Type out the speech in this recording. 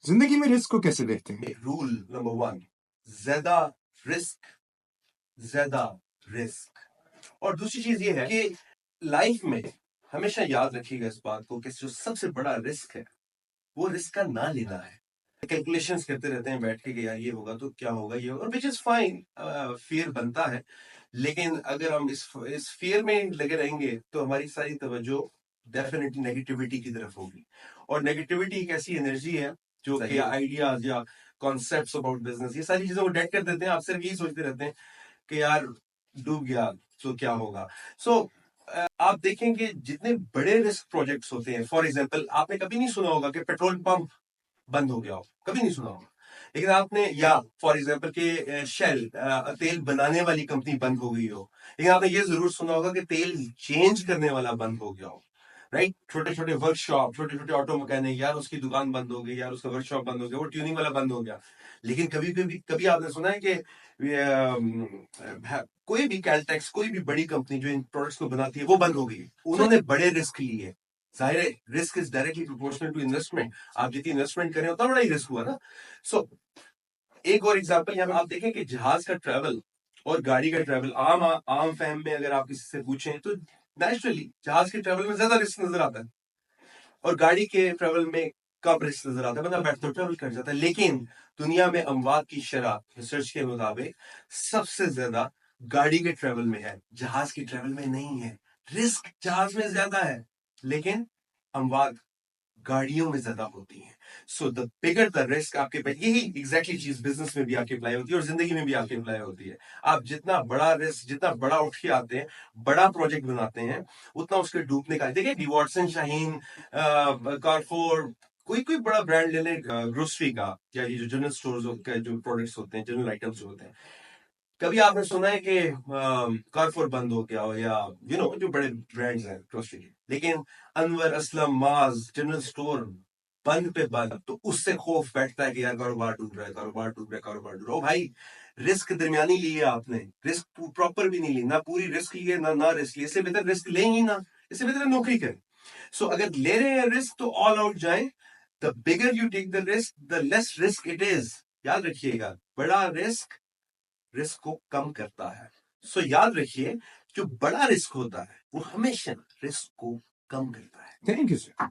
जिंदगी में रिस्क को कैसे देखते हैं? रूल नंबर 1, ज्यादा रिस्क, ज्यादा रिस्क। और दूसरी चीज ये है कि लाइफ में हमेशा याद रखिएगा इस बात को कि जो सबसे बड़ा रिस्क है वो रिस्क का ना लेना है। कैलकुलेशंस करते रहते हैं बैठ के कि यार ये होगा तो क्या होगा, ये होगा, विच इज फाइन। फियर बनता है, लेकिन अगर हम इस फियर में लगे रहेंगे तो हमारी सारी तवज्जो डेफिनेटली नेगेटिविटी की तरफ होगी। और नेगेटिविटी एक ऐसी एनर्जी है जो कि आइडियाज या कॉन्सेप्ट्स अबाउट बिजनेस, ये सारी चीजों को डेड कर देते हैं। आप सिर्फ यही सोचते रहते हैं कि यार डूब गया तो क्या होगा। सो आप देखेंगे जितने बड़े रिस्क प्रोजेक्ट्स होते हैं, फॉर एग्जांपल आपने कभी नहीं सुना होगा कि पेट्रोल पंप बंद हो गया हो, कभी नहीं सुना होगा। लेकिन आपने, या फॉर एग्जांपल के शेल तेल बनाने वाली कंपनी बंद हो गई हो, लेकिन आपने ये जरूर सुना होगा कि तेल चेंज करने वाला बंद हो गया हो। राइट, छोटे छोटे वर्कशॉप, छोटे छोटे ऑटो मैकेनिक, यार उसकी दुकान बंद हो गई, यार उसका वर्कशॉप बंद हो गया, वो ट्यूनिंग वाला बंद हो गया। लेकिन कभी कभी कभी आपने सुना है कि कोई भी कैलटेक्स, कोई भी बड़ी कंपनी जो इन प्रोडक्ट्स को बनाती है वो बंद हो गई। उन्होंने बड़े रिस्क लिए। जाहिर है risk is directly proportional to investment. आप जितनी इन्वेस्टमेंट करें उतना बड़ा ही रिस्क हुआ ना। सो एक और एग्जांपल यहाँ पे आप देखें कि जहाज का ट्रेवल और गाड़ी का ट्रेवल, आम फैम में अगर आप किसी से पूछें तो नेचुरली जहाज के ट्रेवल में ज्यादा रिस्क नजर आता है और गाड़ी के ट्रेवल में कम रिस्क नजर आता है। बंदा बैठता ट्रेवल कर जाता है। लेकिन दुनिया में अमवात की शरह रिसर्च के मुताबिक सबसे ज्यादा गाड़ी के ट्रेवल में है, जहाज के ट्रेवल में नहीं है। रिस्क जहाज में ज्यादा है, लेकिन अमवात गाड़ियों में ज्यादा होती है। So the bigger the risk आपके पे, यही एग्जैक्टली चीज बिजनेस में भी आपकी अप्लाई होती है और जिंदगी में भी आपकी अप्लाई होती है। आप जितना बड़ा रिस्क, जितना बड़ा उठ के आते हैं, बड़ा प्रोजेक्ट बनाते हैं, उतना उसके डूबने का। देखिए डिवॉटसन, शाहीन, कारफोर, कोई कोई बड़ा ब्रांड ले लें ग्रोसरी का, या ये जो जनरल स्टोर्स के जो प्रोडक्ट्स होते हैं, जनरल आइटम्स होते हैं, कभी आपने सुना है कि कारफोर बंद हो गया हो, या जो बड़े ब्रांड्स हैं ग्रोसरी के। लेकिन अनवर, असलम, माज, जनरल स्टोर बंद पे बंद, तो उससे खौफ बैठता है कि यार कारोबार डूब रहा है, कारोबार डूब रहा है, कारोबार डूब रहा है। ओ भाई, रिस्क दरमियानी ली है आपने, रिस्क प्रॉपर भी नहीं ली, ना पूरी रिस्क ली है, ना रिस्क ली। इससे बेहतर रिस्क लें ही ना, इससे बेहतर नौकरी करें। सो अगर ले रहे हैं रिस्क तो ऑल आउट जाए। The bigger you take the risk, the less risk it is. याद रखिएगा, बड़ा रिस्क रिस्क को कम करता है। सो याद रखिए, जो बड़ा रिस्क होता है वो हमेशा रिस्क को कम करता है। Thank you sir.